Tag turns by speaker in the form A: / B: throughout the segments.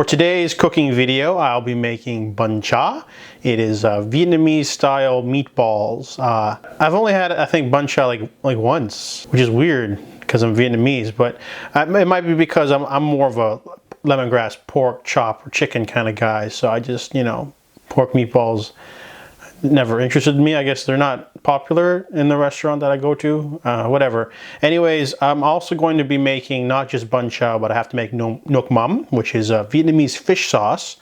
A: For today's cooking video, I'll be making Bun Cha. It is Vietnamese style meatballs. I've only had, I think, Bun Cha like once, which is weird because I'm Vietnamese, but it might be because I'm more of a lemongrass pork chop or chicken kind of guy. So I just, pork meatballs never interested me. I guess they're not popular in the restaurant that I go to, whatever. Anyways, I'm also going to be making not just Bun Cha, but I have to make Nuoc Mam, which is a Vietnamese fish sauce.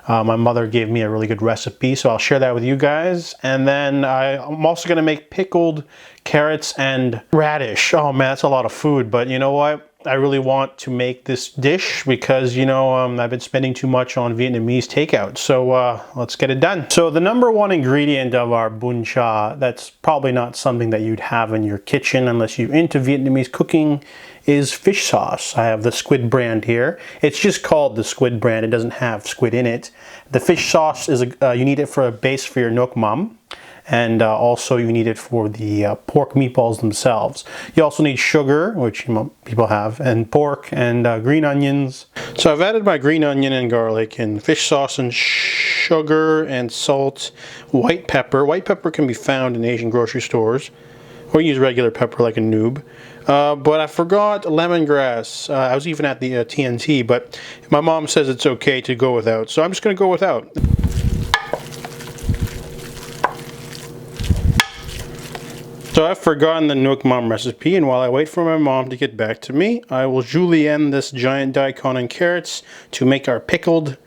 A: My mother gave me a really good recipe, so I'll share that with you guys. And then I'm also going to make pickled carrots and radish. Oh man, that's a lot of food, but you know what? I really want to make this dish because, I've been spending too much on Vietnamese takeout. So let's get it done. So the number one ingredient of our Bun Cha, that's probably not something that you'd have in your kitchen unless you're into Vietnamese cooking, is fish sauce. I have the squid brand here. It's just called the squid brand. It doesn't have squid in it. The fish sauce is you need it for a base for your Nuoc Mam. And also you need it for the pork meatballs themselves. You also need sugar, which people have, and pork and green onions. So I've added my green onion and garlic and fish sauce and sugar and salt, white pepper. White pepper can be found in Asian grocery stores, or use regular pepper like a noob. But I forgot lemongrass. I was even at the TNT, but my mom says it's okay to go without, so I'm just going to go without. So I've forgotten the Nuoc Mam recipe, and while I wait for my mom to get back to me, I will julienne this giant daikon and carrots to make our pickled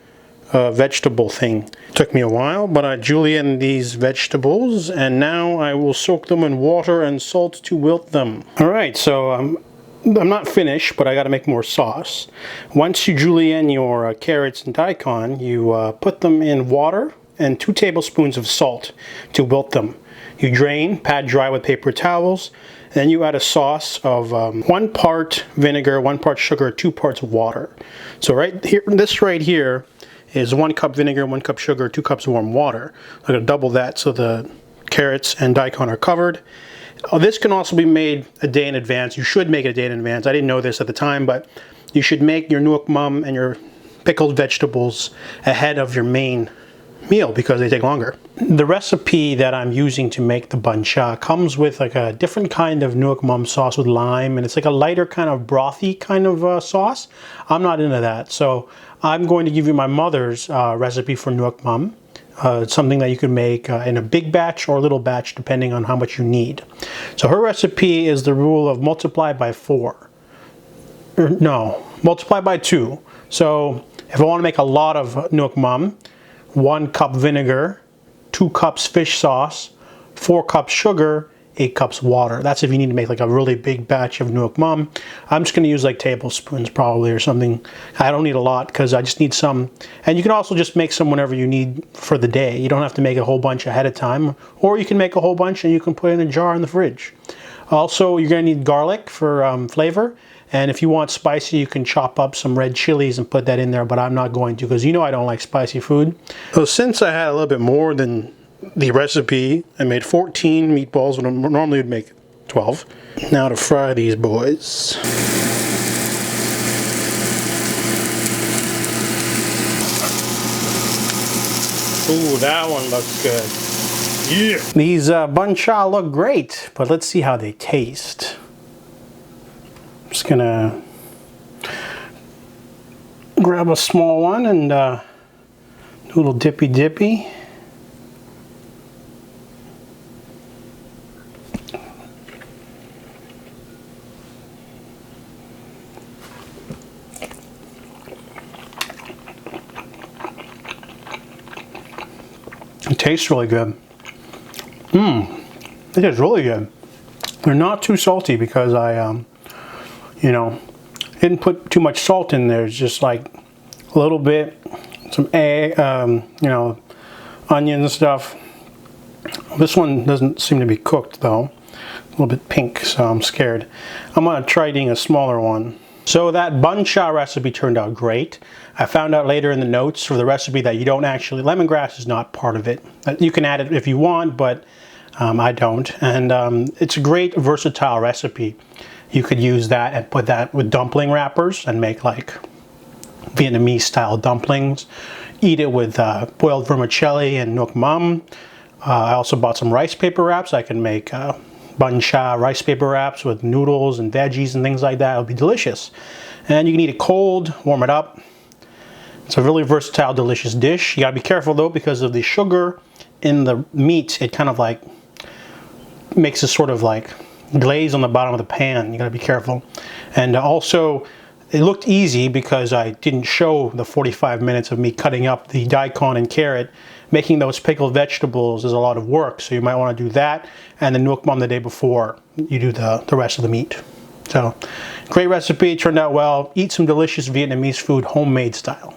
A: vegetable thing. It took me a while, but I julienne these vegetables, and now I will soak them in water and salt to wilt them. Alright, so I'm not finished, but I gotta make more sauce. Once you julienne your carrots and daikon, you put them in water and 2 tablespoons of salt to wilt them. You drain, pat dry with paper towels, then you add a sauce of 1 part vinegar, 1 part sugar, 2 parts water. So right here, this right here is 1 cup vinegar, 1 cup sugar, 2 cups warm water. I'm going to double that so the carrots and daikon are covered. This can also be made a day in advance. You should make it a day in advance. I didn't know this at the time, but you should make your Nuoc Mam and your pickled vegetables ahead of your main meal because they take longer. The recipe that I'm using to make the Bun Cha comes with like a different kind of Nuoc Mam sauce with lime, and it's like a lighter kind of brothy kind of sauce. I'm not into that, so I'm going to give you my mother's recipe for Nuoc Mam. It's something that you can make in a big batch or a little batch depending on how much you need. So her recipe is the rule of multiply by 4. No, multiply by 2. So if I want to make a lot of Nuoc Mam, 1 cup vinegar, 2 cups fish sauce, 4 cups sugar, 8 cups water. That's if you need to make like a really big batch of Nuoc Mam. I'm just going to use like tablespoons probably or something. I don't need a lot because I just need some. And you can also just make some whenever you need for the day. You don't have to make a whole bunch ahead of time. Or you can make a whole bunch and you can put it in a jar in the fridge. Also, you're going to need garlic for flavor. And if you want spicy, you can chop up some red chilies and put that in there, but I'm not going to because I don't like spicy food. So since I had a little bit more than the recipe, I made 14 meatballs when I normally would make 12. Now to fry these boys. Ooh, that one looks good. Yeah! These Bun Cha look great, but let's see how they taste. Just gonna grab a small one and do a little dippy. It tastes really good. It is really good. They're not too salty because I didn't put too much salt in there. It's just like a little bit, some egg, onion and stuff. This one doesn't seem to be cooked though. A little bit pink, so I'm scared. I'm gonna try eating a smaller one. So that Bun Cha recipe turned out great. I found out later in the notes for the recipe that you don't actually, lemongrass is not part of it. You can add it if you want, but I don't. And it's a great versatile recipe. You could use that and put that with dumpling wrappers and make like Vietnamese style dumplings. Eat it with boiled vermicelli and Nuoc Mam. I also bought some rice paper wraps. I can make Bun Cha rice paper wraps with noodles and veggies and things like that. It'll be delicious. And you can eat it cold, warm it up. It's a really versatile, delicious dish. You gotta be careful though, because of the sugar in the meat. It kind of like makes a sort of like glaze on the bottom of the pan. You gotta be careful. And also, it looked easy because I didn't show the 45 minutes of me cutting up the daikon and carrot. Making those pickled vegetables is a lot of work, so you might want to do that and the Nuoc Mam the day before you do the rest of the meat. So, great recipe, turned out well. Eat some delicious Vietnamese food, homemade style.